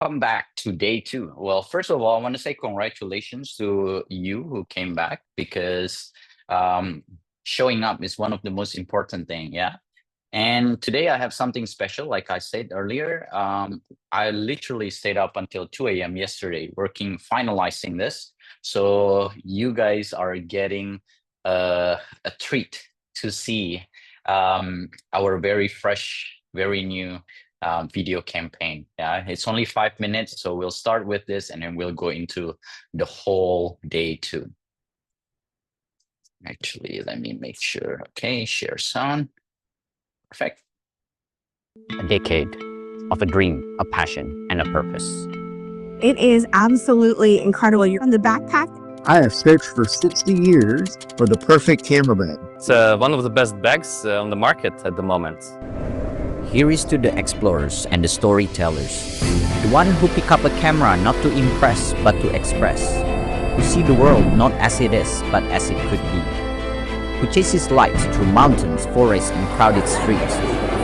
Welcome back to day two. Well, first of all, I want to say congratulations to you who came back because um, showing up is one of the most important thing. Yeah. And today I have something special. Like I said earlier, I literally stayed up until 2 a.m. yesterday working, finalizing this. So you guys are getting a treat to see our very fresh, very new video campaign. Yeah, it's only 5 minutes. So we'll start with this and then we'll go into the whole day two. Actually, let me make sure. Okay, share sound. Perfect. A decade of a dream, a passion, and a purpose. It is absolutely incredible. You're on the backpack. I have searched for 60 years for the perfect camera bag. It's one of the best bags on the market at the moment. Here is to the explorers and the storytellers. The one who pick up a camera not to impress but to express. Who see the world not as it is but as it could be. Who chases light through mountains, forests, and crowded streets,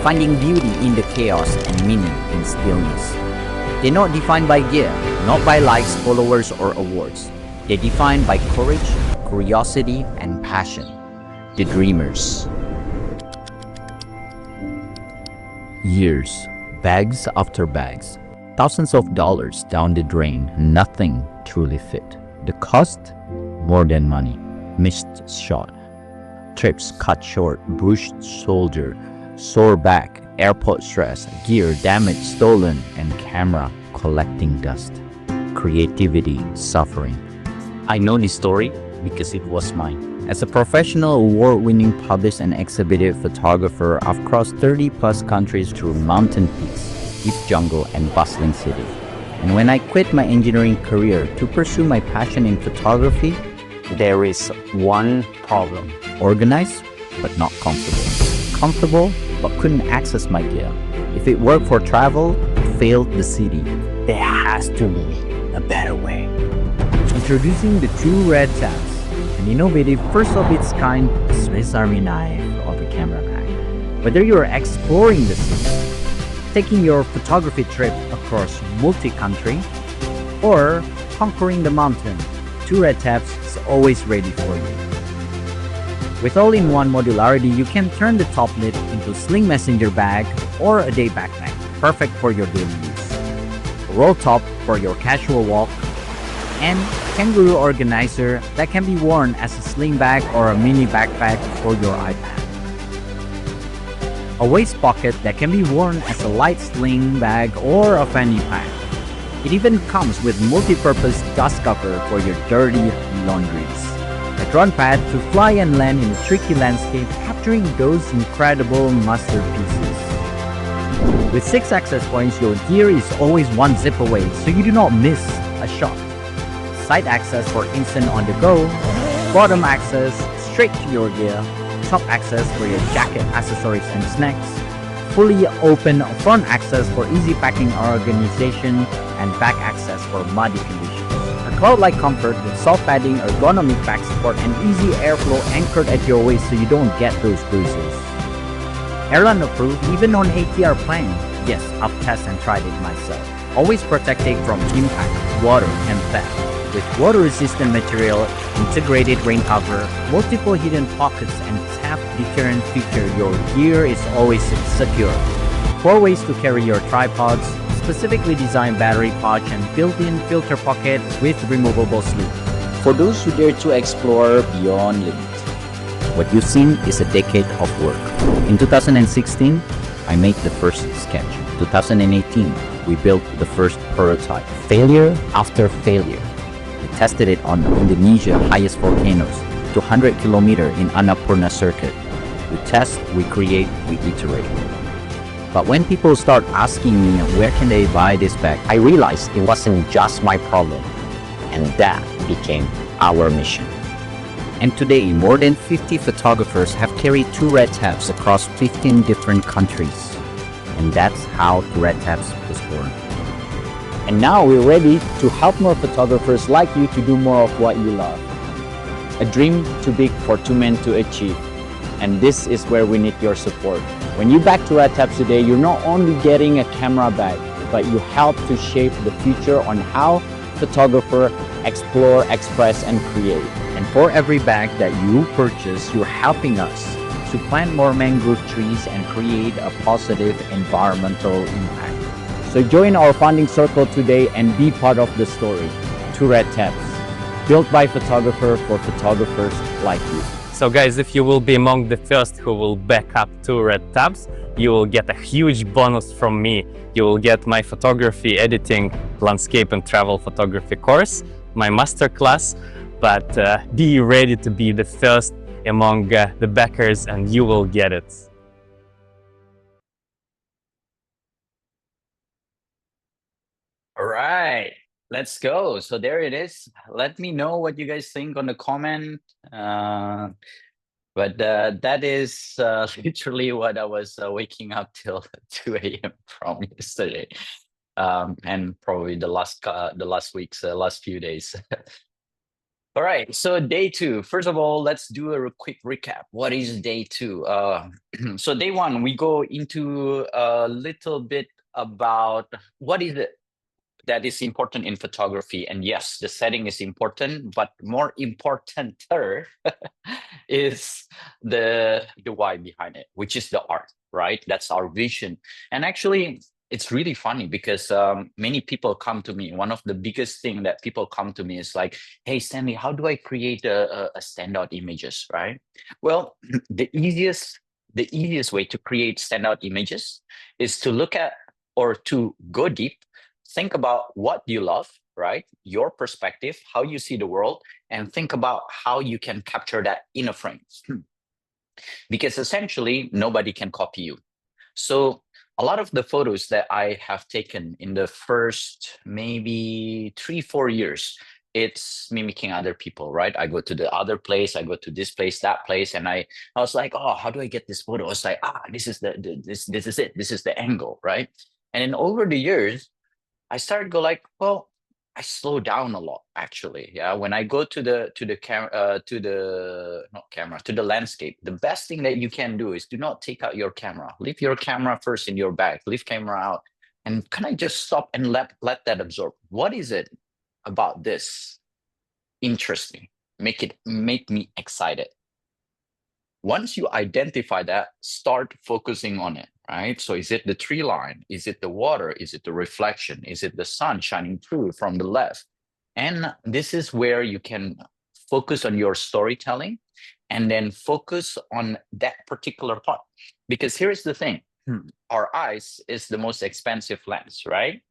finding beauty in the chaos and meaning in stillness. They're not defined by gear, not by likes, followers, or awards. They're defined by courage, curiosity, and passion. The dreamers. Years, bags after bags, thousands of dollars down the drain, nothing truly fit. The cost? More than money. Missed shot. Trips cut short, bruised shoulder, sore back, airport stress, gear damaged, stolen, and camera collecting dust. Creativity suffering. I know this story because it was mine. As a professional award-winning published and exhibited photographer, I've crossed 30+ countries through mountain peaks, deep jungle, and bustling city. And when I quit my engineering career to pursue my passion in photography, there is one problem. Organized, but not comfortable. Comfortable, but couldn't access my gear. If it worked for travel, it failed the city. There has to be a better way. Introducing the two red tabs, an innovative, first of its kind, Swiss Army knife of a camera bag. Whether you're exploring the city, taking your photography trip across multi-country, or conquering the mountain, two red tabs is always ready for you. With all-in-one modularity, you can turn the top lid into a sling messenger bag or a day backpack, perfect for your daily use. A roll top for your casual walk, and kangaroo organizer that can be worn as a sling bag or a mini backpack for your iPad. A waist pocket that can be worn as a light sling bag or a fanny pack. It even comes with multi-purpose dust cover for your dirty laundries. A drone pad to fly and land in a tricky landscape, capturing those incredible masterpieces. With 6 access points, your gear is always one zip away, so you do not miss a shot. Side access for instant on the go, bottom access straight to your gear, top access for your jacket, accessories, and snacks, fully open front access for easy packing organization, and back access for muddy conditions. A cloud-like comfort with soft padding, ergonomic back support, and easy airflow anchored at your waist so you don't get those bruises. Airline approved even on ATR plane. Yes, I've tested and tried it myself. Always protected from impact, water, and theft. With water-resistant material, integrated rain cover, multiple hidden pockets, and theft deterrent feature, your gear is always secure. 4 ways to carry your tripods, specifically designed battery pouch and built-in filter pocket with removable sleeve. For those who dare to explore beyond limits. What you've seen is a decade of work. In 2016, I made the first sketch. 2018, we built the first prototype. Failure after failure. We tested it on Indonesia's highest volcanoes, 200 kilometers in Annapurna circuit. We test, we create, we iterate. But when people start asking me where can they buy this bag, I realized it wasn't just my problem. And that became our mission. And today, more than 50 photographers have carried two red tabs across 15 different countries. And that's how the red tabs was born. And now we're ready to help more photographers like you to do more of what you love. A dream too big for two men to achieve. And this is where we need your support. When you back to Red Tabs today, you're not only getting a camera bag, but you help to shape the future on how photographer explore, express, and create. And for every bag that you purchase, you're helping us to plant more mangrove trees and create a positive environmental impact. So join our funding circle today and be part of the story. Two Red Tabs, built by photographer for photographers like you. So guys, if you will be among the first who will back up 2 Red Tabs, you will get a huge bonus from me. You will get my photography editing, landscape and travel photography course, my masterclass, but be ready to be the first among the backers and you will get it. All right, let's go. So there it is. Let me know what you guys think on the comment. But that is literally what I was waking up till 2 a.m. from yesterday, and probably the last week's last few days. All right, so day 2. First of all, let's do a quick recap. What is day 2? So day 1, we go into a little bit about what is it that is important in photography. And yes, the setting is important, but more importanter is the why behind it, which is the art, right? That's our vision. And actually, it's really funny because many people come to me. One of the biggest thing that people come to me is like, hey, Stanley, how do I create a standout images, right? Well, the easiest way to create standout images is to look at or to go deep, think about what you love, right? Your perspective, how you see the world, and think about how you can capture that in a frame. Because essentially, nobody can copy you. So a lot of the photos that I have taken in the first maybe 3-4 years, it's mimicking other people, right? I go to the other place, I go to this place, that place, and I was like, oh, how do I get this photo? I was like, this is this is it, this is the angle, right? And then over the years, I started go like, well, I slow down a lot actually. Yeah, when I go to the landscape, the best thing that you can do is do not take out your camera. Leave your camera first in your bag. Leave camera out, and can I just stop and let that absorb? What is it about this interesting? Make me excited. Once you identify that, start focusing on it, right? So is it the tree line? Is it the water? Is it the reflection? Is it the sun shining through from the left? And this is where you can focus on your storytelling and then focus on that particular part. Because here's the thing, our eyes is the most expensive lens, right?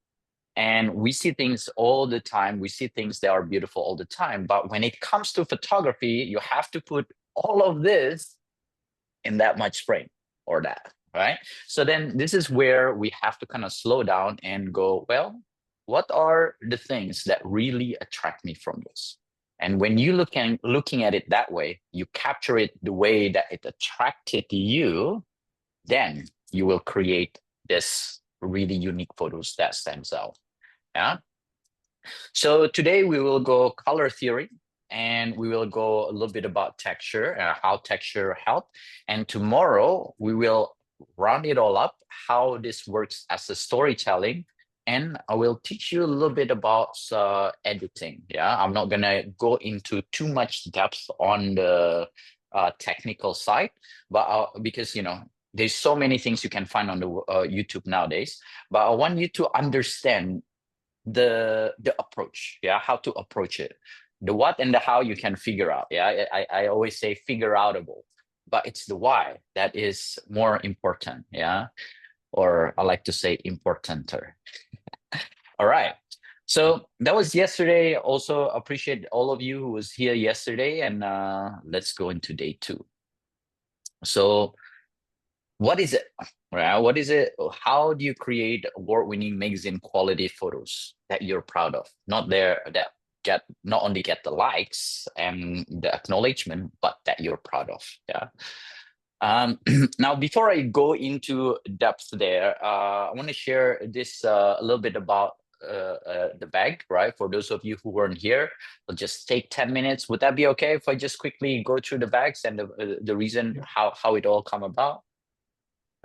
And we see things all the time. We see things that are beautiful all the time. But when it comes to photography, you have to put all of this in that much frame or that, right? So then this is where we have to kind of slow down and go, well, what are the things that really attract me from this? And when you looking at it that way, you capture it the way that it attracted you, then you will create this really unique photos that stands out. Yeah. So today we will go color theory, and we will go a little bit about texture, how texture help. And tomorrow we will round it all up, how this works as a storytelling. And I will teach you a little bit about editing. Yeah, I'm not gonna go into too much depth on the technical side, but because there's so many things you can find on the YouTube nowadays. But I want you to understand the approach, yeah, how to approach it. The what and the how you can figure out. Yeah, I always say figure outable, but it's the why that is more important. Yeah, or I like to say importanter. All right. So that was yesterday. Also appreciate all of you who was here yesterday, and let's go into day 2. So what is it? Right? What is it? How do you create award-winning magazine quality photos that you're proud of? Not only get the likes and the acknowledgement, but that you're proud of. Yeah. Now, before I go into depth there, I want to share this a little bit about the bag, right? For those of you who weren't here, I'll just take 10 minutes. Would that be okay if I just quickly go through the bags and the reason how it all come about?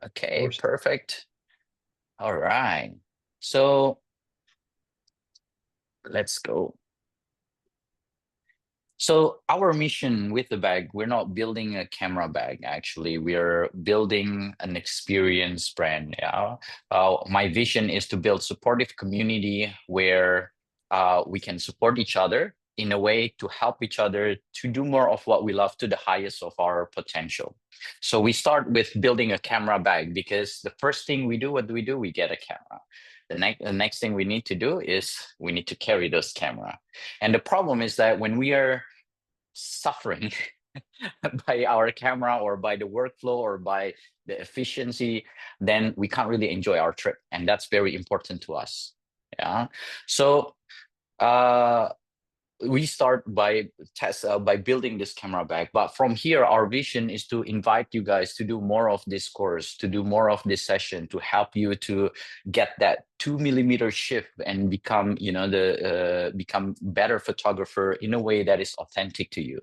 Okay, perfect. All right. So let's go. So our mission with the bag, we're not building a camera bag, actually. We're building an experience brand. Yeah. My vision is to build supportive community where we can support each other in a way to help each other to do more of what we love to the highest of our potential. So we start with building a camera bag because the first thing we do, what do? We get a camera. The next thing we need to do is we need to carry those camera. And the problem is that when we are suffering by our camera or by the workflow or by the efficiency, then we can't really enjoy our trip. And that's very important to us. Yeah. So we start by by building this camera bag, but from here our vision is to invite you guys to do more of this course, to do more of this session, to help you to get that 2 mm shift and become, you know, become better photographer in a way that is authentic to you.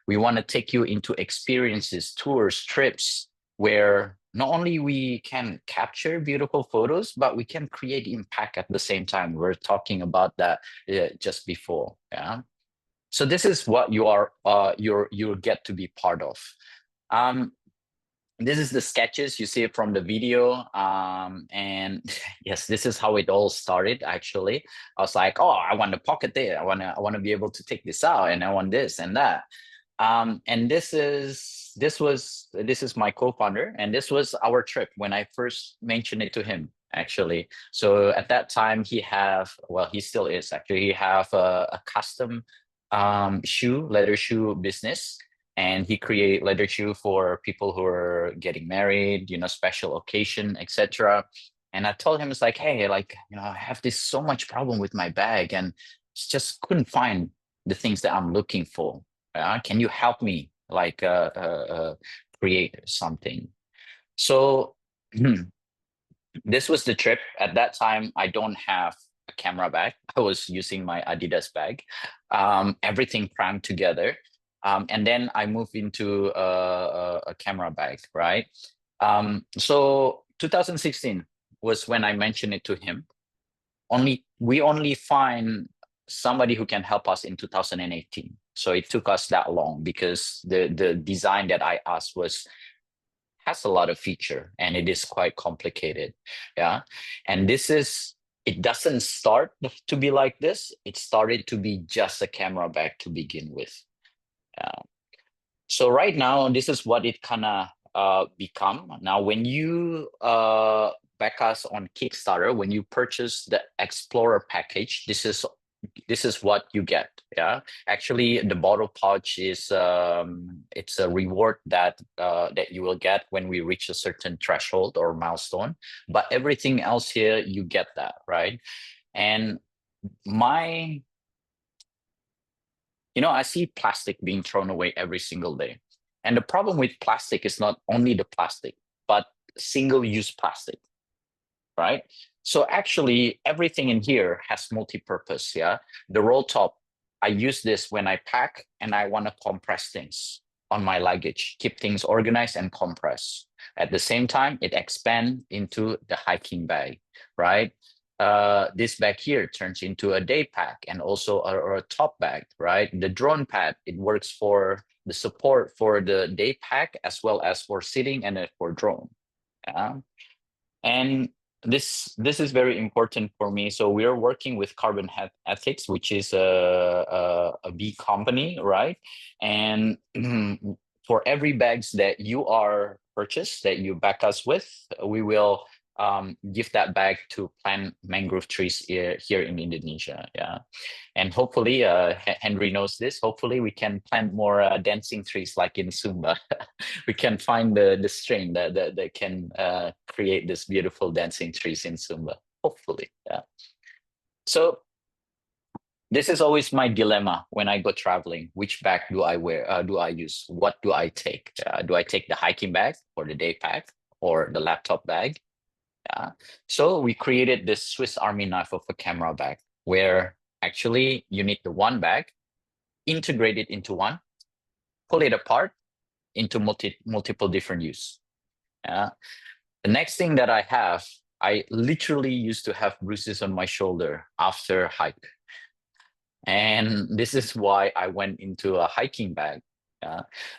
We want to take you into experiences, tours, trips where not only we can capture beautiful photos, but we can create impact at the same time. We're talking about that just before. Yeah. So this is what you are you'll get to be part of. This is the sketches, you see it from the video. And yes, this is how it all started. Actually, I was like, oh, I want to pocket there. I want to be able to take this out, and I want this and that. And this is my co-founder, and this was our trip when I first mentioned it to him, actually. So at that time he still is actually, he have a custom leather shoe business, and he create leather shoe for people who are getting married, you know, special occasion, etc. And I told him, it's like, hey, like, you know, I have this so much problem with my bag and just couldn't find the things that I'm looking for. Can you help me, like, create something? So this was the trip. At that time, I don't have a camera bag. I was using my Adidas bag, everything crammed together. And then I moved into a camera bag, right? So 2016 was when I mentioned it to him. We only find somebody who can help us in 2018. So it took us that long because the design that I asked has a lot of feature and it is quite complicated. Yeah. And it doesn't start to be like this. It started to be just a camera bag to begin with. So right now, this is what it kind of become. Now, when you back us on Kickstarter, when you purchase the Explorer package, this is what you get. Yeah, actually, the bottle pouch is it's a reward that you will get when we reach a certain threshold or milestone. But everything else here, you get that, right? And I see plastic being thrown away every single day. And the problem with plastic is not only the plastic, but single-use plastic, right? So actually, everything in here has multi-purpose, yeah? The roll top, I use this when I pack and I want to compress things on my luggage, keep things organized and compress. At the same time, it expands into the hiking bag, right? This bag here turns into a day pack and also a top bag, right? The drone pad, it works for the support for the day pack as well as for sitting and for drone. And this is very important for me. So we are working with Carbon Ethics, which is a B company, right? And for every bags that you are purchased, that you back us with, we will give that bag to plant mangrove trees here in Indonesia. Yeah. And hopefully, Henry knows this, hopefully we can plant more dancing trees like in Sumba. We can find the strain that can create this beautiful dancing trees in Sumba, hopefully. Yeah. So this is always my dilemma when I go traveling. Which bag do I wear? Do I use? What do I take? Do I take the hiking bag or the day pack or the laptop bag? Yeah. So we created this Swiss Army knife of a camera bag where actually you need the one bag, integrate it into one, pull it apart into multiple different use. Yeah. The next thing that I have I literally used to have bruises on my shoulder after hike. And this is why I went into a hiking bag.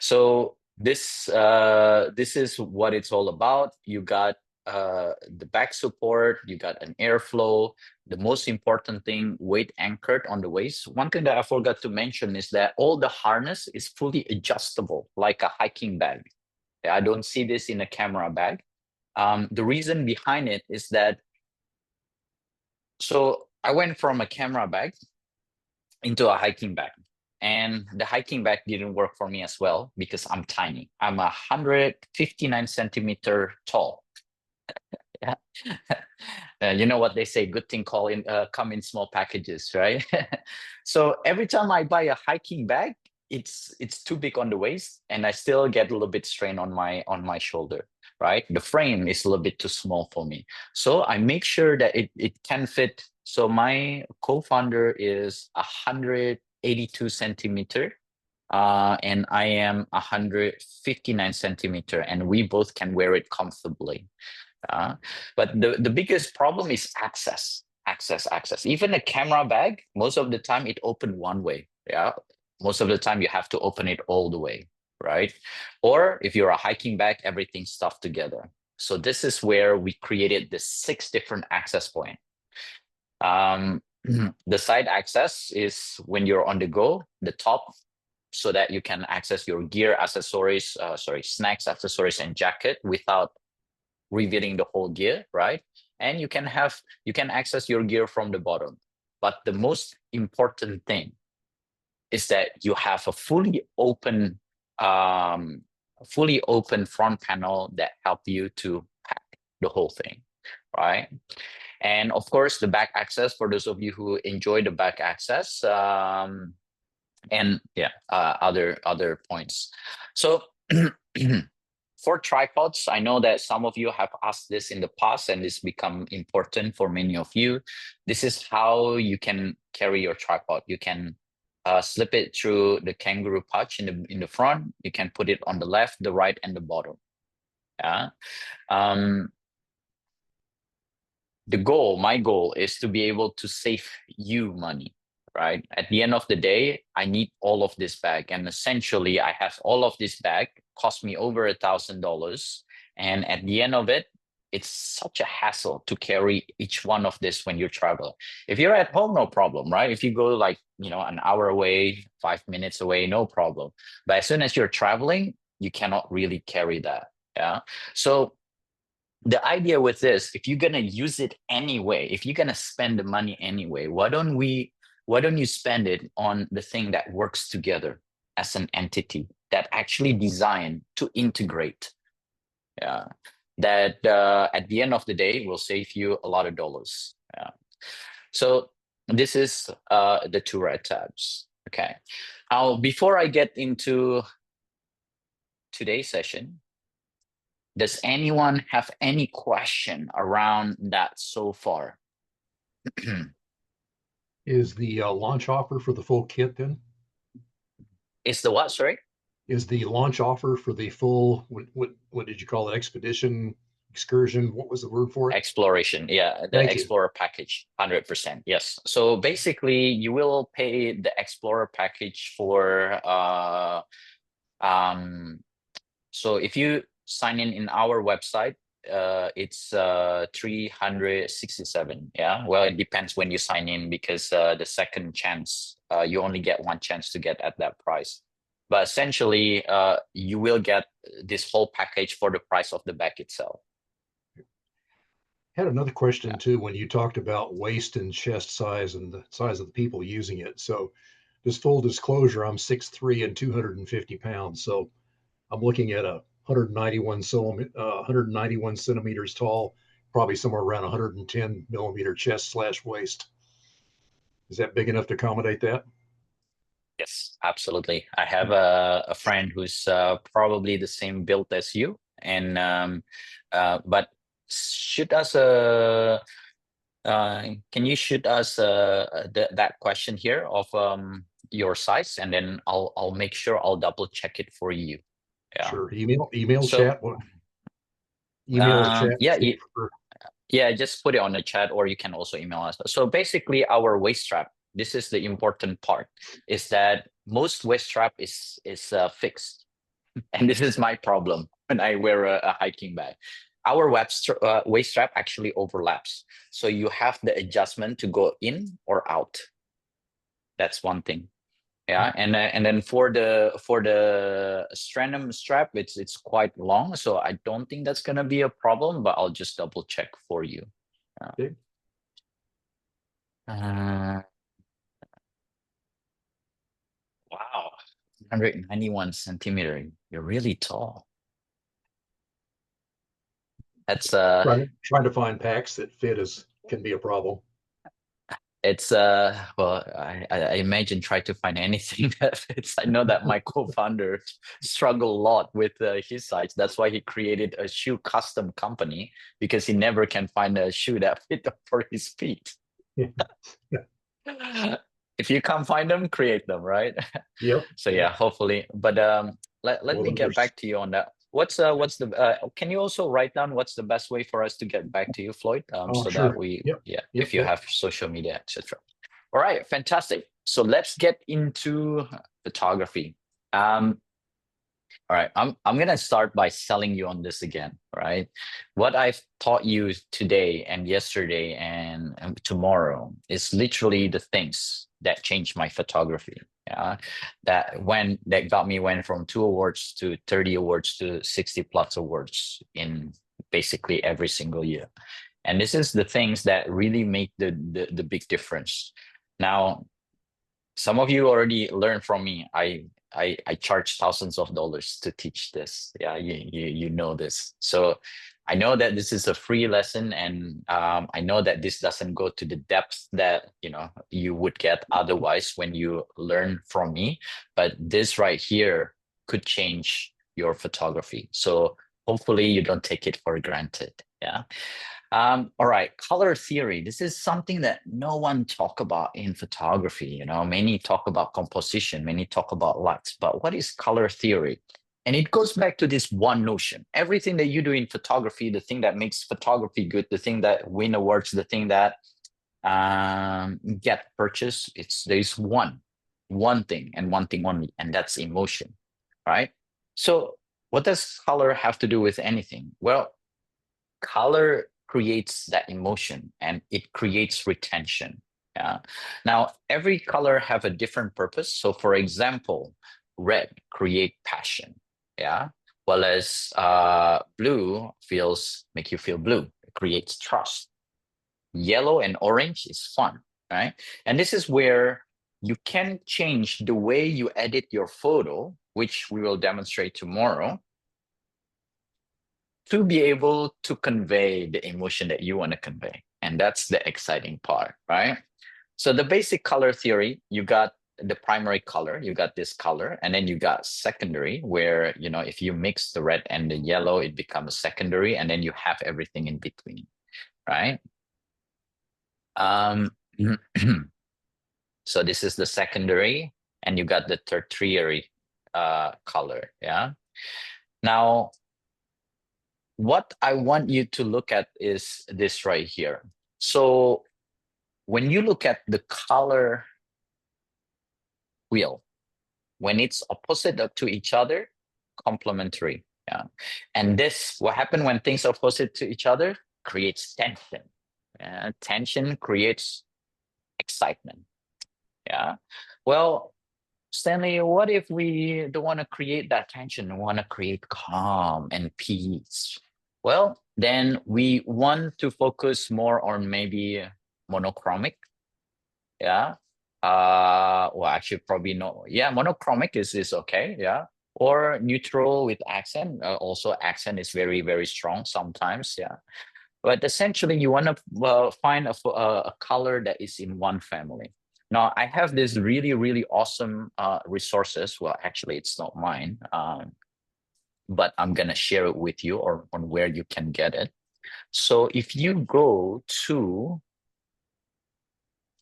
So this is what it's all about. You got the back support, you got an airflow. The most important thing, weight anchored on the waist. One thing that I forgot to mention is that all the harness is fully adjustable, like a hiking bag. I don't see this in a camera bag. The reason behind it is that, so I went from a camera bag into a hiking bag, and the hiking bag didn't work for me as well because I'm tiny. I'm 159 centimeter tall. Yeah. You know what they say, good thing come in small packages, right? So every time I buy a hiking bag, it's too big on the waist, and I still get a little bit strain on my shoulder, right? The frame is a little bit too small for me. So I make sure that it can fit. So my co-founder is 182 centimeter, and I am 159 centimeter, and we both can wear it comfortably. But the biggest problem is access. Even a camera bag, most of the time it open one way. Yeah, most of the time you have to open it all the way, right? Or if you're a hiking bag, everything's stuffed together. So this is where we created the 6 different access point. The side access is when you're on the go, the top, so that you can access your gear, accessories, snacks, accessories, and jacket without revealing the whole gear, right? And you can access your gear from the bottom. But the most important thing is that you have a fully open front panel that help you to pack the whole thing, right? And of course, the back access for those of you who enjoy the back access, and yeah, other points. So for tripods, I know that some of you have asked this in the past, and it's become important for many of you. This is how you can carry your tripod. You can slip it through the kangaroo pouch in the front. You can put it on the left, the right, and the bottom. Yeah. My goal is to be able to save you money, right? At the end of the day, I need all of this bag, and essentially I have all of this bag, cost me over $1,000. And at the end of it, it's such a hassle to carry each one of this when you travel. If you're at home, no problem, right? If you go like, an hour away, 5 minutes away, no problem. But as soon as you're traveling, you cannot really carry that. Yeah. So the idea with this, if you're gonna use it anyway, if you're gonna spend the money anyway, why don't you spend it on the thing that works together as an entity that actually designed to integrate? Yeah, that at the end of the day will save you a lot of dollars. Yeah. So this is the 2 red tabs. Okay. Now, before I get into today's session, does anyone have any question around that so far? Is the launch offer for the full kit then? Is the what, sorry? Is the launch offer for the full, what did you call it? Expedition, excursion? What was the word for it? Exploration. Yeah, the Thank you. Explorer package, 100%. Yes. So basically, you will pay the Explorer package for, so if you sign in our website, it's 367. Yeah, well, it depends when you sign in, because the second chance, you only get one chance to get at that price. But essentially, you will get this whole package for the price of the bag itself. Had another question too, when you talked about waist and chest size and the size of the people using it. So just full disclosure, I'm 6'3" and 250 pounds. So I'm looking at 191 centimeters tall, probably somewhere around 110 millimeter chest / waist. Is that big enough to accommodate that? Yes, absolutely. I have a friend who's probably the same build as you, and but shoot us can you shoot us that question here of your size, and then I'll make sure I'll double check it for you. Yeah. Sure. Email So, chat. Email or chat. yeah, Yeah, just put it on the chat, or you can also email us. So basically, our waist strap. This is the important part: is that most waist strap is fixed, and this is my problem when I wear a hiking bag. Our waist strap actually overlaps, so you have the adjustment to go in or out. That's one thing. Yeah, and then for the sternum strap, it's quite long, so I don't think that's gonna be a problem. But I'll just double check for you. Okay. Uh, wow, 191 centimeter. You're really tall. That's Trying to find packs that fit can be a problem. it's well, I imagine try to find anything that fits. I know that my co-founder struggled a lot with his size. That's why he created a shoe custom company, because he never can find a shoe that fit for his feet. If you can't find them, create them, right? Yep. So yeah, hopefully. But let Well, me get back to you on that. What's the can you also write down what's the best way for us to get back to you, Floyd? Oh, So that sure. we, Yep. yeah, Yep. if you have social media, etc. All right, fantastic. So let's get into photography. All right, I'm gonna start by selling you on this again. All right, what I've taught you today and yesterday and tomorrow is literally the things that changed my photography. Yeah, that got me went from 2 awards to 30 awards to 60 plus awards in basically every single year. And this is the things that really make the big difference. Now, some of you already learned from me. I charge thousands of dollars to teach this. Yeah, you know this. So I know that this is a free lesson, and I know that this doesn't go to the depth that you would get otherwise when you learn from me. But this right here could change your photography. So hopefully you don't take it for granted. Yeah. All right, color theory. This is something that no one talk about in photography. Many talk about composition, many talk about lights, but what is color theory? And it goes back to this one notion. Everything that you do in photography, the thing that makes photography good, the thing that win awards, the thing that get purchased, there's one thing and one thing only, and that's emotion, right? So what does color have to do with anything? Well, color creates that emotion and it creates retention. Yeah. Now, every color have a different purpose. So for example, red create passion. Yeah. Whereas blue make you feel blue. It creates trust. Yellow and orange is fun, right? And this is where you can change the way you edit your photo, which we will demonstrate tomorrow, to be able to convey the emotion that you want to convey. And that's the exciting part, right? So the basic color theory, you got the primary color, you got this color, and then you got secondary, where, if you mix the red and the yellow, it becomes secondary, and then you have everything in between, right? So this is the secondary, and you got the tertiary color, yeah? Now, what I want you to look at is this right here. So when you look at the color wheel, when it's opposite to each other, complementary. Yeah. And what happened when things are opposite to each other? Creates tension. Tension creates excitement. Yeah. Well, Stanley, what if we don't want to create that tension? We want to create calm and peace. Well, then we want to focus more on maybe monochromic. Yeah. Well, actually, probably no. Yeah, monochromic is okay. Yeah. Or neutral with accent. Also, accent is very, very strong sometimes. Yeah. But essentially, you want to find a color that is in one family. Now, I have this really, really awesome resources. Well, actually, it's not mine, but I'm going to share it with you or on where you can get it. So if you go to,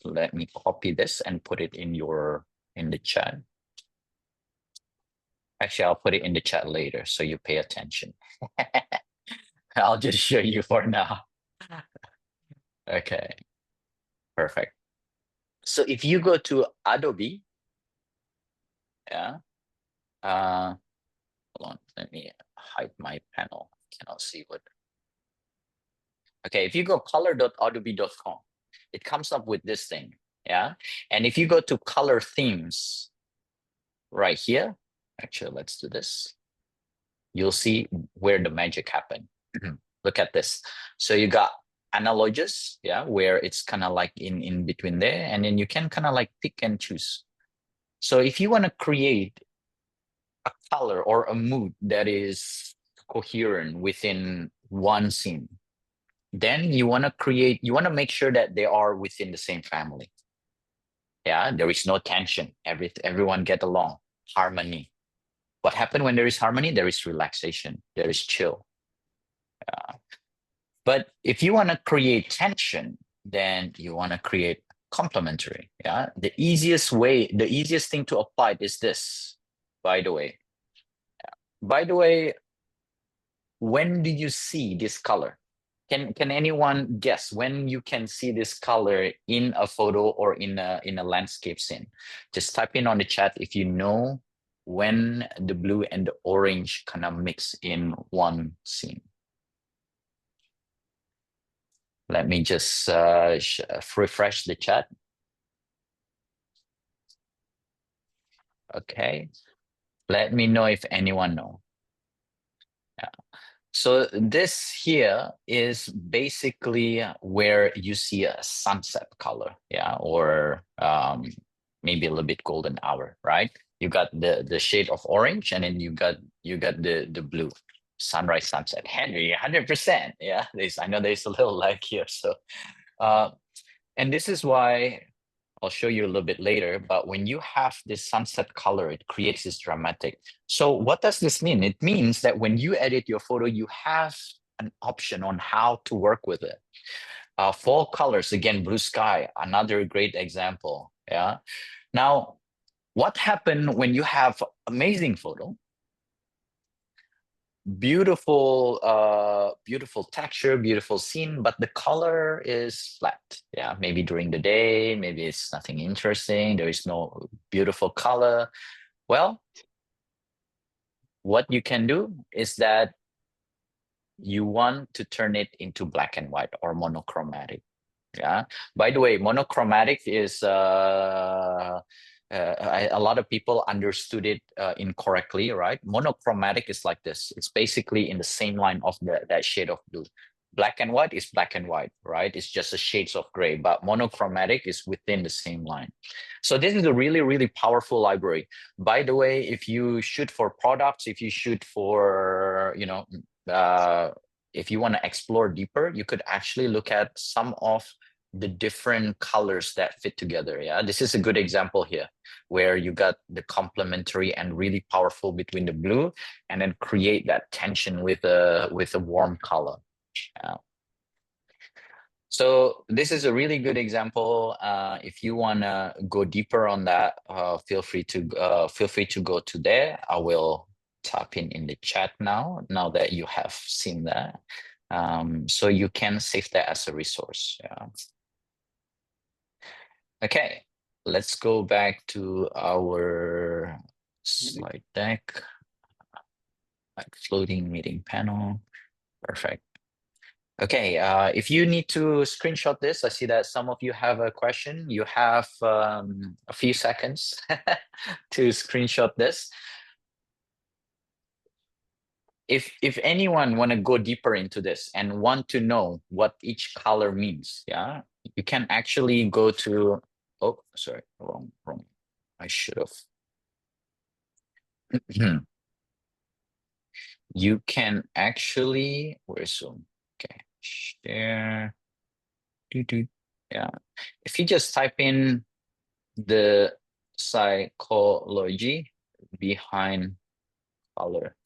let me copy this and put it in the chat. Actually, I'll put it in the chat later so you pay attention. I'll just show you for now. Okay, perfect. So if you go to Adobe, yeah, hold on, let me hide my panel. Cannot see what. Okay, if you go color.adobe.com, it comes up with this thing, yeah. And if you go to color themes right here, actually, let's do this. You'll see where the magic happened. Look at this. So you got analogies, yeah, where it's kind of like in between there, and then you can kind of like pick and choose. So if you want to create a color or a mood that is coherent within one scene, then you want to make sure that they are within the same family. Yeah, there is no tension. Everyone get along, harmony. What happens when there is harmony? There is relaxation, there is chill. But if you want to create tension, then you want to create complementary. Yeah, the easiest thing to apply is this. By the way, when do you see this color? Can anyone guess when you can see this color in a photo or in a landscape scene? Just type in on the chat if you know when the blue and the orange kind of mix in one scene. Let me just refresh the chat. Okay, let me know if anyone know. Yeah. So this here is basically where you see a sunset color, yeah, or maybe a little bit golden hour, right? You got the shade of orange, and then you got the blue, sunrise, sunset. Henry, 100%. Yeah, I know there's a little lag here, so and this is why I'll show you a little bit later, but when you have this sunset color, it creates this dramatic. So what does this mean? It means that when you edit your photo, you have an option on how to work with it. Fall colors, again, blue sky, another great example. Yeah. Now, what happened when you have amazing photo, beautiful texture, beautiful scene, but the color is flat? Yeah, maybe during the day, maybe it's nothing interesting, there is no beautiful color. Well, what you can do is that you want to turn it into black and white or monochromatic. Yeah, by the way, monochromatic is a lot of people understood it incorrectly, right? Monochromatic is like this. It's basically in the same line of that shade of blue. Black and white is black and white, right? It's just a shades of gray, but monochromatic is within the same line. So this is a really, really powerful library. By the way, if you shoot for products, if you shoot for, if you want to explore deeper, you could actually look at some of the different colors that fit together. Yeah, this is a good example here where you got the complementary and really powerful between the blue, and then create that tension with a warm color. Yeah. So this is a really good example. If you want to go deeper on that, feel free to go to there. I will type in the chat now that you have seen that, so you can save that as a resource. Yeah. Okay, let's go back to our slide deck, like floating meeting panel. Perfect. Okay, if you need to screenshot this, I see that some of you have a question. You have a few seconds to screenshot this. If anyone want to go deeper into this and want to know what each color means, yeah, you can actually go to, oh, sorry, wrong. I should have. You can actually, where's Zoom? Okay, share. Yeah, if you just type in the psychology behind color.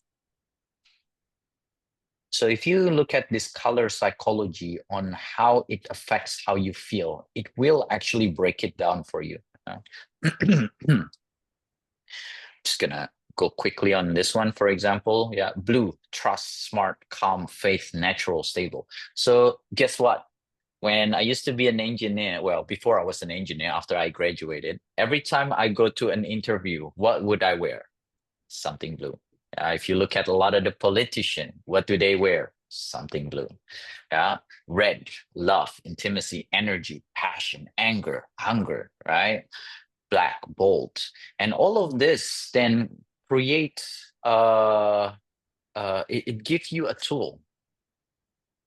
So if you look at this color psychology on how it affects how you feel, it will actually break it down for you. Just gonna go quickly on this one, for example. Yeah, blue, trust, smart, calm, faith, natural, stable. So guess what? when I used to be an engineer, well, before I was an engineer, after I graduated, every time I go to an interview, what would I wear? Something blue. If you look at a lot of the politicians, what do they wear? Something blue. Yeah, red, love, intimacy, energy, passion, anger, hunger, right? Black, bold, and all of this then create it gives you a tool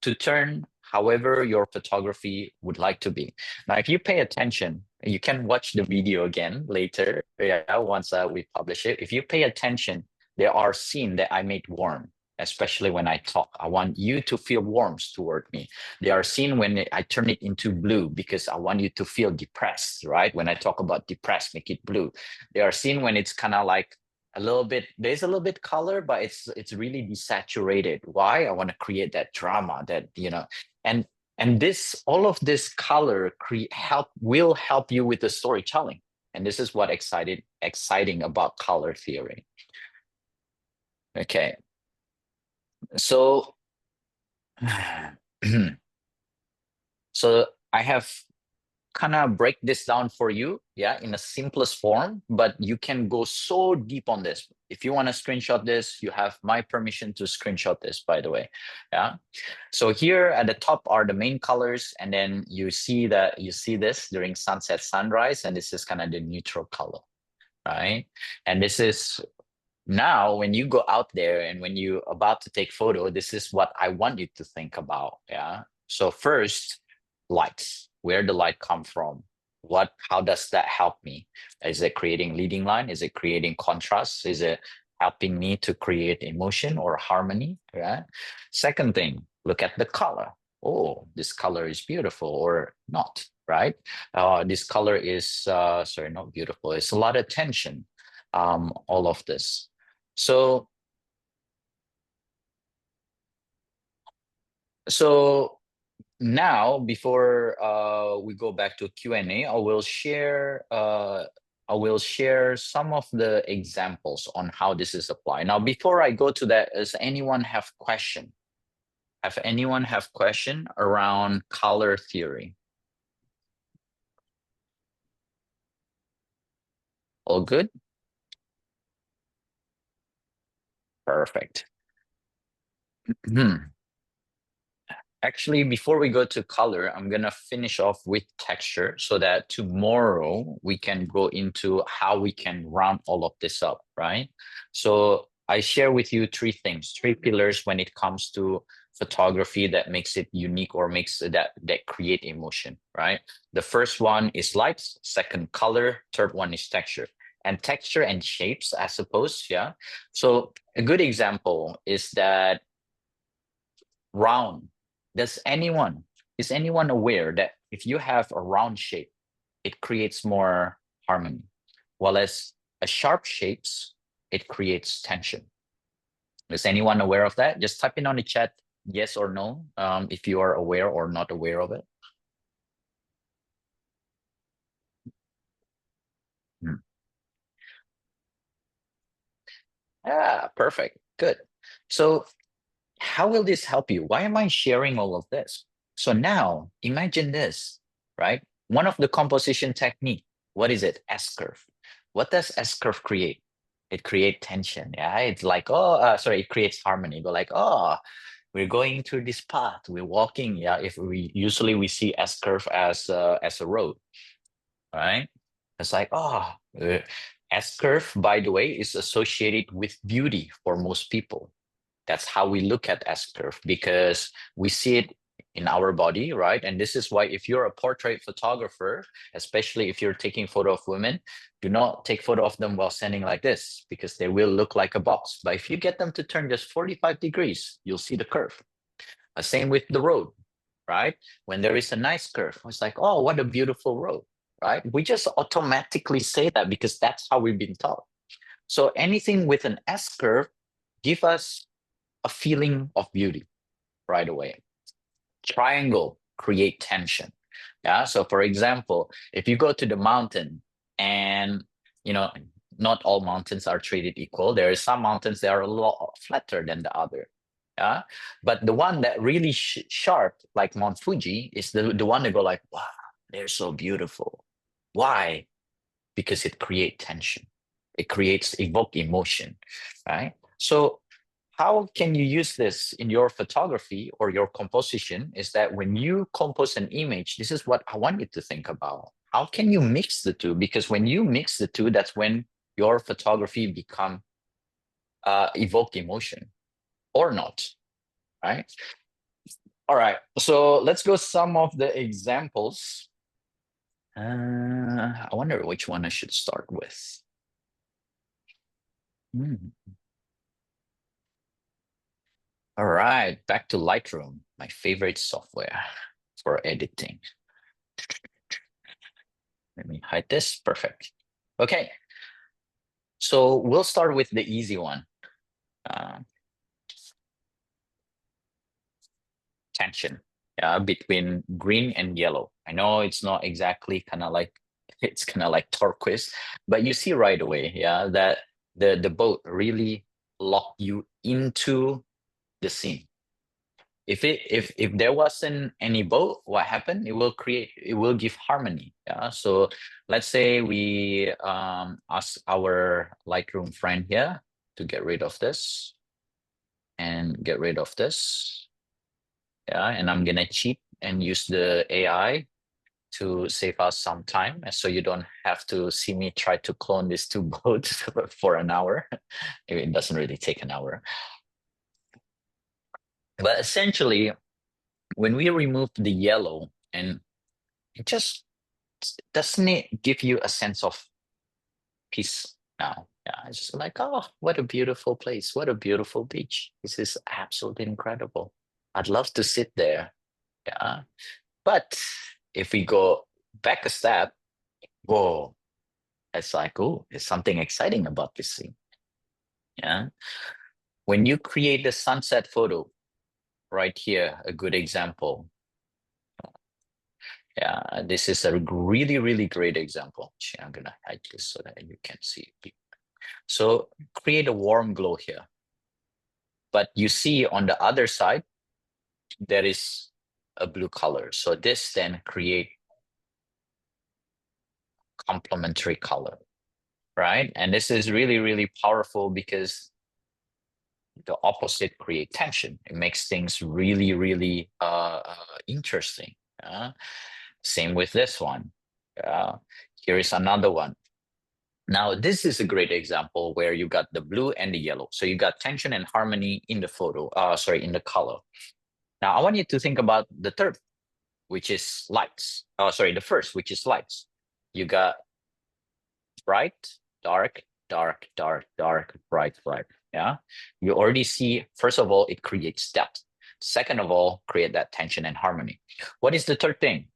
to turn however your photography would like to be. Now, if you pay attention, you can watch the video again later, yeah, once we publish it. If you pay attention, there are scenes that I made warm, especially when I talk. I want you to feel warmth toward me. There are scenes when I turn it into blue because I want you to feel depressed, right? When I talk about depressed, make it blue. There are scenes when it's kind of like a little bit, there's a little bit color, but it's really desaturated. Why? I want to create that drama, that, you know, and this, all of this color will help you with the storytelling. And this is what exciting about color theory. Okay, so so I have kind of break this down for you, yeah, in the simplest form, but you can go so deep on this. If you want to screenshot this, you have my permission to screenshot this, by the way. Yeah. So here at the top are the main colors, and then you see this during sunset, sunrise, and this is kind of the neutral color, right? And this is now when you go out there and when you about to take photo, this is what I want you to think about. Yeah. So first, lights. Where the light come from? How does that help me? Is it creating leading line? Is it creating contrast? Is it helping me to create emotion or harmony? Yeah. Second thing, look at the color. Oh, this color is beautiful or not, right? This color is sorry, not beautiful. It's a lot of tension. All of this. So now, before we go back to Q&A, I will share some of the examples on how this is applied. Now, before I go to that, does anyone have question? Have anyone have question around color theory? All good? Perfect. Actually, before we go to color, I'm gonna finish off with texture so that tomorrow we can go into how we can round all of this up, right? So I share with you three things, three pillars when it comes to photography that makes it unique or makes that create emotion, right? The first one is lights, second color, third one is texture. And texture and shapes, I suppose, yeah. So a good example is that round. Is anyone aware that if you have a round shape, it creates more harmony, while as a sharp shapes, it creates tension? Is anyone aware of that? Just type in on the chat, yes or no, if you are aware or not aware of it. Yeah, perfect. Good. So how will this help you? Why am I sharing all of this? So now imagine this, right? One of the composition technique, what is it? S-curve. What does S-curve create? It creates tension. Yeah, it's like, it creates harmony. But like, we're going through this path, we're walking. Yeah, if we usually we see S-curve as a road, right? It's like, S-curve, by the way, is associated with beauty for most people. That's how we look at S-curve because we see it in our body, right? And this is why if you're a portrait photographer, especially if you're taking photo of women, do not take photo of them while standing like this because they will look like a box. But if you get them to turn just 45 degrees, you'll see the curve. Same with the road, right? When there is a nice curve, it's like, oh, what a beautiful road, right? We just automatically say that because that's how we've been taught. So anything with an S-curve give us a feeling of beauty right away. Triangle create tension. Yeah. So for example, if you go to the mountain and, not all mountains are treated equal. There are some mountains that are a lot flatter than the other. Yeah, but the one that really sharp, like Mount Fuji, is the one that go like, wow, they're so beautiful. Why? Because it creates tension. It creates evoke emotion, right? So how can you use this in your photography or your composition? Is that when you compose an image, this is what I want you to think about. How can you mix the two? Because when you mix the two, that's when your photography become evoke emotion or not, right? All right, so let's go some of the examples. I wonder which one I should start with. All right, back to Lightroom, my favorite software for editing. Let me hide this. Perfect. Okay, so we'll start with the easy one. Tension between green and yellow. I know it's not exactly kind of like, it's kind of like turquoise, but you see right away, that the boat really locked you into the scene. If there wasn't any boat, what happened? It will give harmony. Yeah. So let's say we ask our Lightroom friend here to get rid of this and get rid of this. Yeah, and I'm gonna cheat and use the AI to save us some time, and so you don't have to see me try to clone these two boats for an hour. It doesn't really take an hour. But essentially, when we remove the yellow, and it just doesn't it give you a sense of peace now? Yeah, it's just like, oh, what a beautiful place, what a beautiful beach. This is absolutely incredible. I'd love to sit there. Yeah. But if we go back a step, whoa, it's like, oh, there's something exciting about this scene. Yeah. When you create the sunset photo, right here, a good example. Yeah, this is a really, really great example. I'm gonna hide this so that you can see. So create a warm glow here. But you see on the other side, there is a blue color. So this then create complementary color, right? And this is really, really powerful because the opposite create tension. It makes things really, really interesting. Same with this one. Here is another one. Now, this is a great example where you got the blue and the yellow. So you got tension and harmony in the photo, in the color. Now, I want you to think about the third, which is lights. The first, which is lights. You got bright, dark, dark, dark, dark, bright, bright. Yeah. You already see, first of all, it creates depth. Second of all, create that tension and harmony. What is the third thing?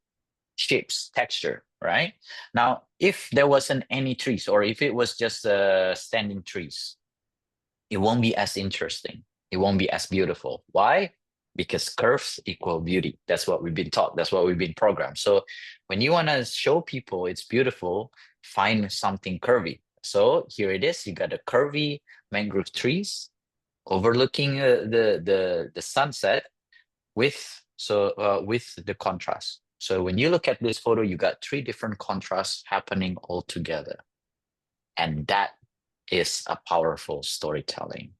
Shapes, texture, right? Now, if there wasn't any trees, or if it was just standing trees, it won't be as interesting. It won't be as beautiful. Why? Because curves equal beauty. That's what we've been taught. That's what we've been programmed. So when you want to show people it's beautiful, find something curvy. So here it is. You got a curvy mangrove trees overlooking the sunset with the contrast. So when you look at this photo, you got three different contrasts happening all together. And that is a powerful storytelling.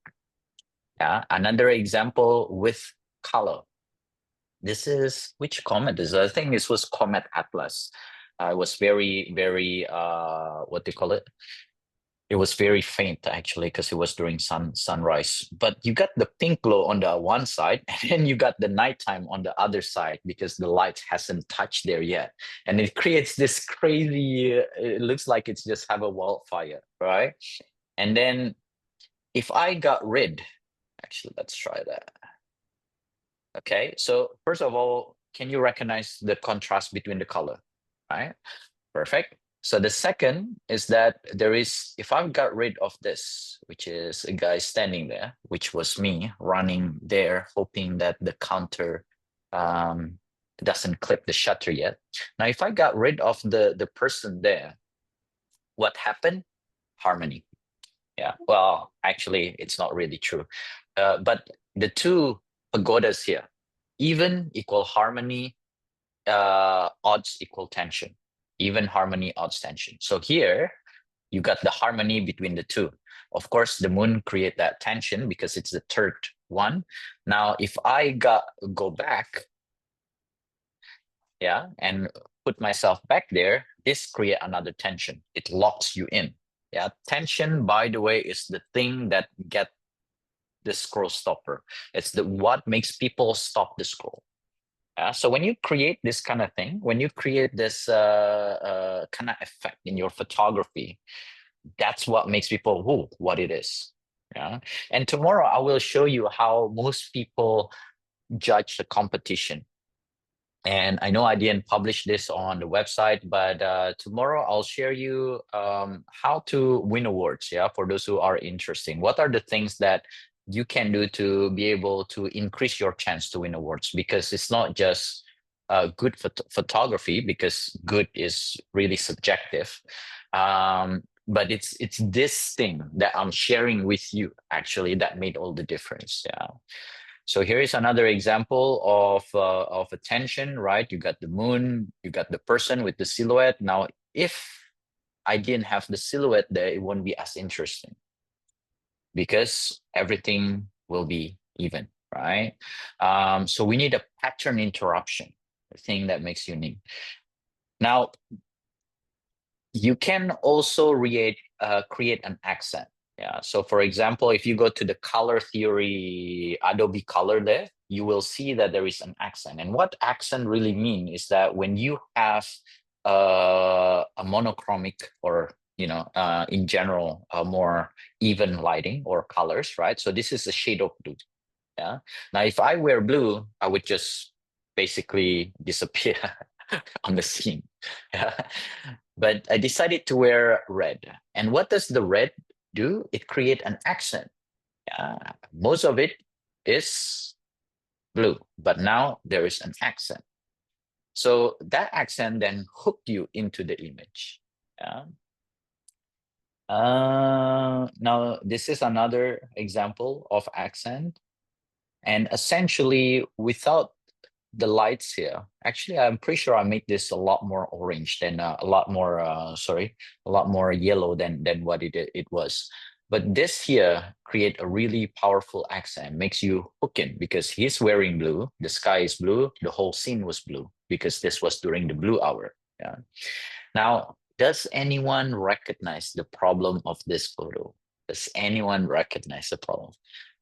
Yeah. Another example with color. This is, which comet is? I think this was Comet Atlas. It was very, very, what do you call it? It was very faint actually because it was during sunrise. But you got the pink glow on the one side, and then you got the nighttime on the other side because the light hasn't touched there yet, and it creates this crazy. It looks like it's just have a wildfire, right? And then if I got rid, actually, let's try that. Okay, so first of all, can you recognize the contrast between the color? Right, perfect. So the second is that there is, if I've got rid of this, which is a guy standing there, which was me running there, hoping that the counter doesn't clip the shutter yet. Now, if I got rid of the person there, what happened? Harmony. Yeah, well, actually, it's not really true. But the two pagodas here, even equal harmony, odds equal tension, even harmony, odds tension. So here you got the harmony between the two. Of course, the moon create that tension because it's the third one. Now, if I go back, yeah, and put myself back there, this create another tension. It locks you in. Yeah, tension, by the way, is the thing that get the scroll stopper. It's the what makes people stop the scroll. So when you create this kind of thing, when you create this kind of effect in your photography, that's what makes people who what it is. Yeah. And tomorrow I will show you how most people judge the competition. And I know I didn't publish this on the website, but tomorrow I'll share you how to win awards. Yeah, for those who are interested, what are the things that you can do to be able to increase your chance to win awards? Because it's not just good photography, because good is really subjective. But it's this thing that I'm sharing with you actually that made all the difference. Yeah. So here is another example of a tension, right? You got the moon, you got the person with the silhouette. Now, if I didn't have the silhouette there, it won't be as interesting because everything will be even, right? So we need a pattern interruption, the thing that makes unique. Now, you can also create an accent. Yeah. So for example, if you go to the color theory, Adobe Color there, you will see that there is an accent. And what accent really mean is that when you have a monochromic or, in general, a more even lighting or colors, right? So this is a shade of blue. Yeah. Now, if I wear blue, I would just basically disappear on the scene. Yeah. But I decided to wear red. And what does the red do? It create an accent. Most of it is blue, but now there is an accent. So that accent then hooked you into the image. Now this is another example of accent. And essentially, without the lights here, actually, I'm pretty sure I made this a lot more orange than a lot more yellow than what it was. But this here create a really powerful accent, makes you hook in because he's wearing blue, the sky is blue, the whole scene was blue because this was during the blue hour. Yeah. Now, does anyone recognize the problem of this photo? Does anyone recognize the problem?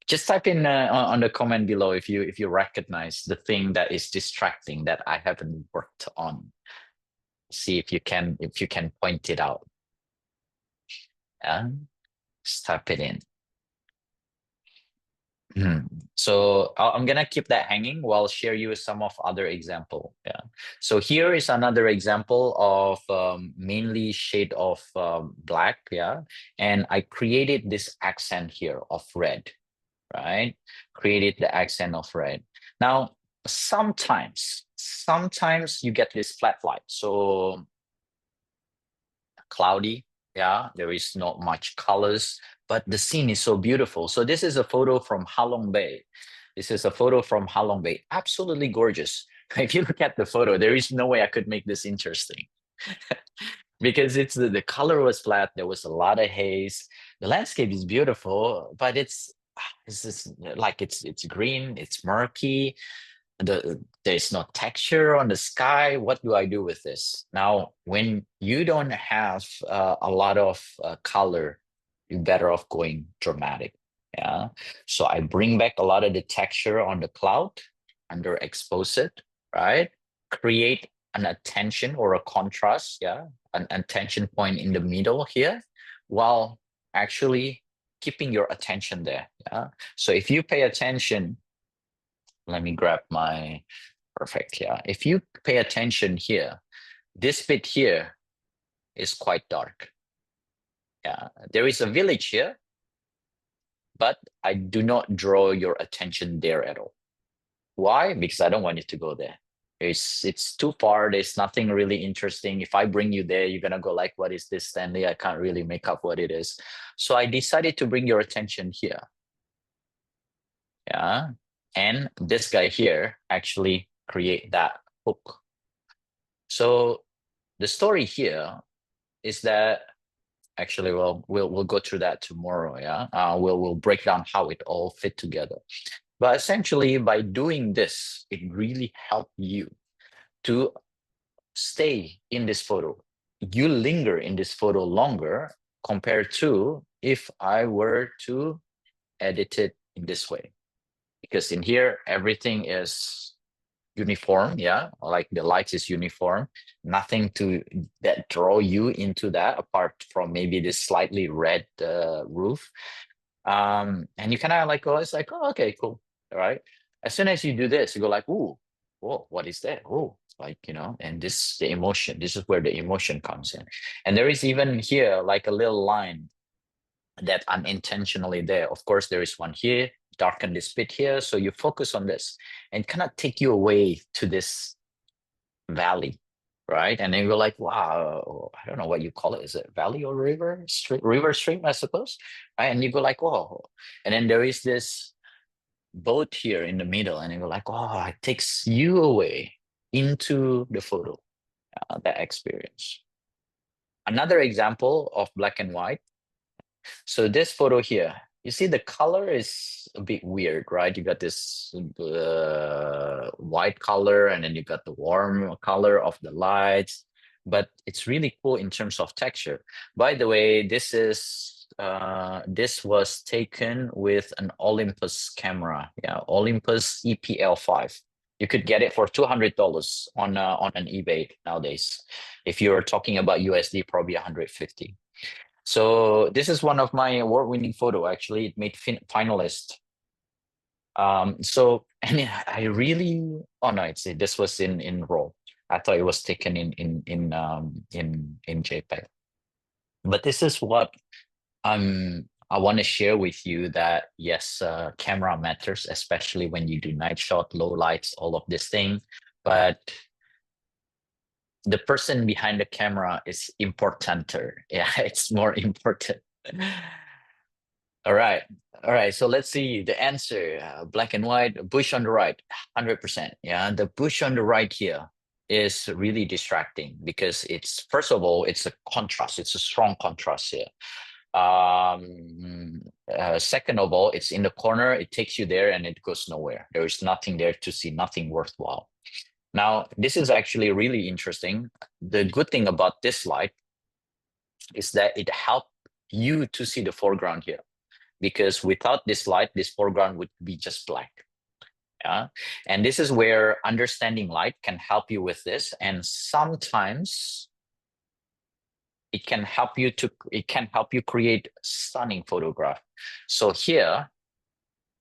Just type in on the comment below if you recognize the thing that is distracting that I haven't worked on. See if you can point it out. Just type it in. So I'm gonna keep that hanging while share you some of other example. Yeah. So here is another example of mainly shade of black. Yeah, and I created this accent here of red. Right? Created the accent of red. Now, sometimes you get this flat light. So cloudy, yeah, there is not much colors, but the scene is so beautiful. So this is a photo from Halong Bay. This is a photo from Halong Bay. Absolutely gorgeous. If you look at the photo, there is no way I could make this interesting. Because it's the color was flat, there was a lot of haze. The landscape is beautiful, but it's just like it's green, it's murky. There's no texture on the sky. What do I do with this? Now, when you don't have a lot of color, you're better off going dramatic. Yeah. So I bring back a lot of the texture on the cloud, underexpose it, right? Create an attention or a contrast, yeah, an attention point in the middle here, while actually keeping your attention there. Yeah. So if you pay attention, let me grab my perfect. Yeah. If you pay attention here, this bit here is quite dark. Yeah. There is a village here, but I do not draw your attention there at all. Why? Because I don't want you to go there. It's too far. There's nothing really interesting. If I bring you there, you're gonna go like, what is this, Stanley? I can't really make up what it is. So I decided to bring your attention here. Yeah. And this guy here actually create that hook. So the story here is that actually, well, we'll go through that tomorrow. Yeah. We'll break down how it all fit together. But essentially, by doing this, it really helped you to stay in this photo. You linger in this photo longer compared to if I were to edit it in this way. Because in here, everything is uniform, yeah, like the light is uniform, nothing to that draw you into that apart from maybe this slightly red roof. And you kind of like, oh, it's like, oh, okay, cool. All right. As soon as you do this, you go like, ooh, whoa, what is that? Oh, like, and this, the emotion, this is where the emotion comes in. And there is even here like a little line that unintentionally there. Of course, there is one here, darken this bit here. So you focus on this and kind of take you away to this valley, right? And then you're like, wow, I don't know what you call it. Is it valley or river? River stream, I suppose. Right? And you go like, whoa. And then there is this boat here in the middle. And you go like, oh, it takes you away into the photo, that experience. Another example of black and white. So this photo here, you see the color is a bit weird, right? You got this white color and then you got the warm color of the lights, but it's really cool in terms of texture. By the way, this was taken with an Olympus camera, yeah, Olympus EPL5. You could get it for $200 on an eBay nowadays. If you're talking about USD, probably 150. So this is one of my award-winning photo. Actually, it made finalist. So and I really, oh no, this was in RAW. I thought it was taken in JPEG. But this is what I want to share with you, that yes, camera matters, especially when you do night shot, low lights, all of this thing. But the person behind the camera is importanter. Yeah, it's more important. All right. All right. So let's see the answer. Black and white, bush on the right, 100%. Yeah. The bush on the right here is really distracting because it's, first of all, it's a contrast. It's a strong contrast here. Second of all, it's in the corner. It takes you there and it goes nowhere. There is nothing there to see, nothing worthwhile. Now, this is actually really interesting. The good thing about this light is that it helps you to see the foreground here, because without this light, this foreground would be just black. Yeah. And this is where understanding light can help you with this. And sometimes it can help you create stunning photograph. So here,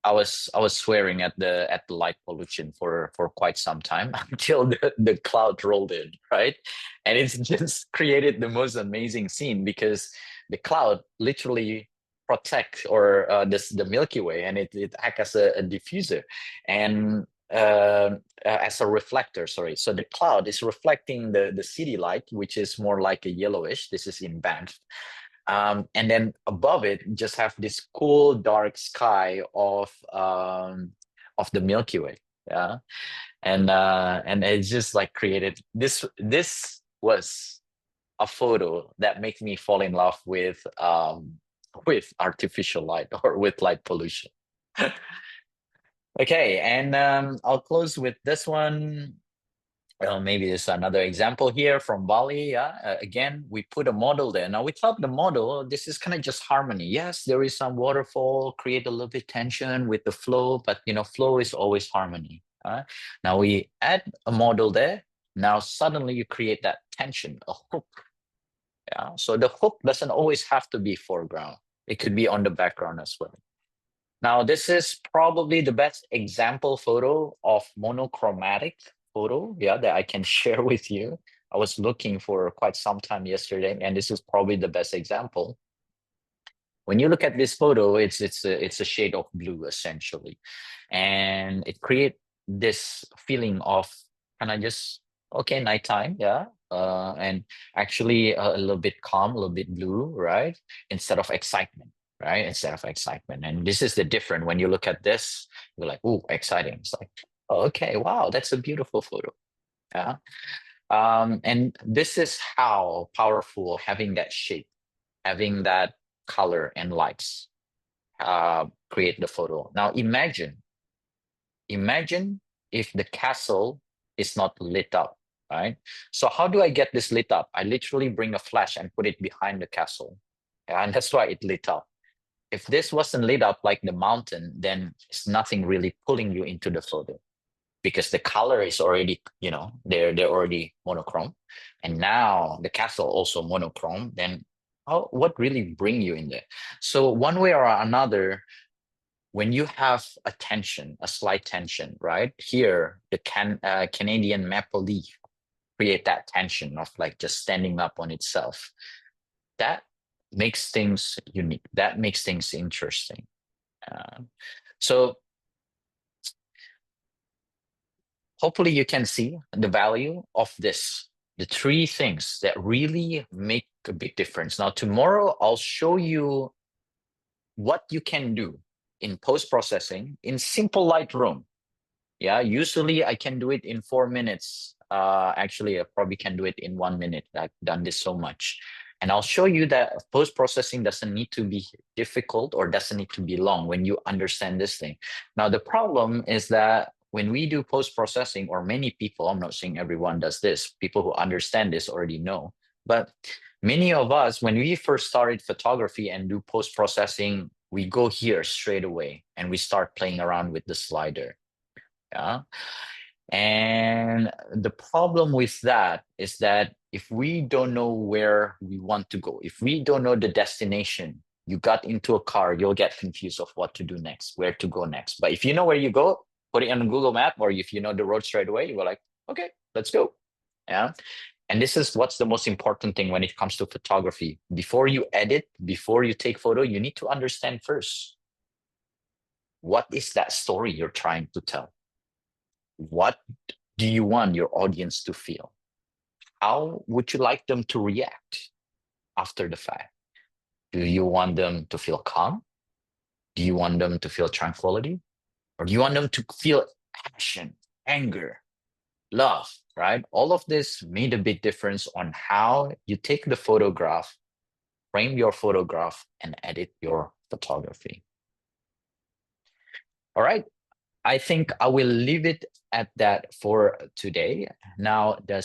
I was swearing at the light pollution for quite some time until the cloud rolled in, right? And it's just created the most amazing scene because the cloud literally protects or the Milky Way, and it acts as a diffuser and as a reflector. Sorry, so the cloud is reflecting the city light, which is more like a yellowish. This is in Banff. And then above it, just have this cool dark sky of the Milky Way, yeah, and it's just like created this. This was a photo that makes me fall in love with artificial light or with light pollution. Okay, and I'll close with this one. Well, maybe there's another example here from Bali. Yeah, again, we put a model there. Now, without the model, this is kind of just harmony. Yes, there is some waterfall, create a little bit tension with the flow, but flow is always harmony. Now we add a model there. Now suddenly you create that tension, a hook. Yeah, so the hook doesn't always have to be foreground. It could be on the background as well. Now, this is probably the best example photo of monochromatic photo, yeah, that I can share with you. I was looking for quite some time yesterday, and this is probably the best example. When you look at this photo, it's a shade of blue essentially, and it creates this feeling of kind of just okay, nighttime, yeah, and actually a little bit calm, a little bit blue, right, instead of excitement. right? Instead of excitement. And this is the difference. When you look at this, you're like, oh, exciting. It's like, oh, okay, wow, that's a beautiful photo. Yeah. And this is how powerful having that shape, having that color and lights create the photo. Now imagine if the castle is not lit up, right? So how do I get this lit up? I literally bring a flash and put it behind the castle. And that's why it lit up. If this wasn't lit up like the mountain, then it's nothing really pulling you into the photo, because the color is already, they're already monochrome. And now the castle also monochrome, then what really bring you in there? So one way or another, when you have a tension, a slight tension, right? Here, the Canadian maple leaf create that tension of like just standing up on itself. That makes things unique. That makes things interesting. So hopefully you can see the value of this, the three things that really make a big difference. Now, tomorrow, I'll show you what you can do in post-processing in simple Lightroom. Yeah, usually I can do it in 4 minutes. Actually, I probably can do it in 1 minute. I've done this so much. And I'll show you that post-processing doesn't need to be difficult or doesn't need to be long when you understand this thing. Now, the problem is that when we do post-processing, or many people, I'm not saying everyone does this, people who understand this already know, but many of us, when we first started photography and do post-processing, we go here straight away and we start playing around with the slider. Yeah. And the problem with that is that if we don't know where we want to go, if we don't know the destination, you got into a car, you'll get confused of what to do next, where to go next. But if you know where you go, put it on Google Map, or if you know the road straight away, you go like, okay, let's go. Yeah. And this is what's the most important thing when it comes to photography. Before you edit, before you take photo, you need to understand first, what is that story you're trying to tell? What do you want your audience to feel? How would you like them to react after the fact? Do you want them to feel calm? Do you want them to feel tranquility? Or do you want them to feel passion, anger, love, right? All of this made a big difference on how you take the photograph, frame your photograph, and edit your photography. All right. I think I will leave it at that for today. Now, does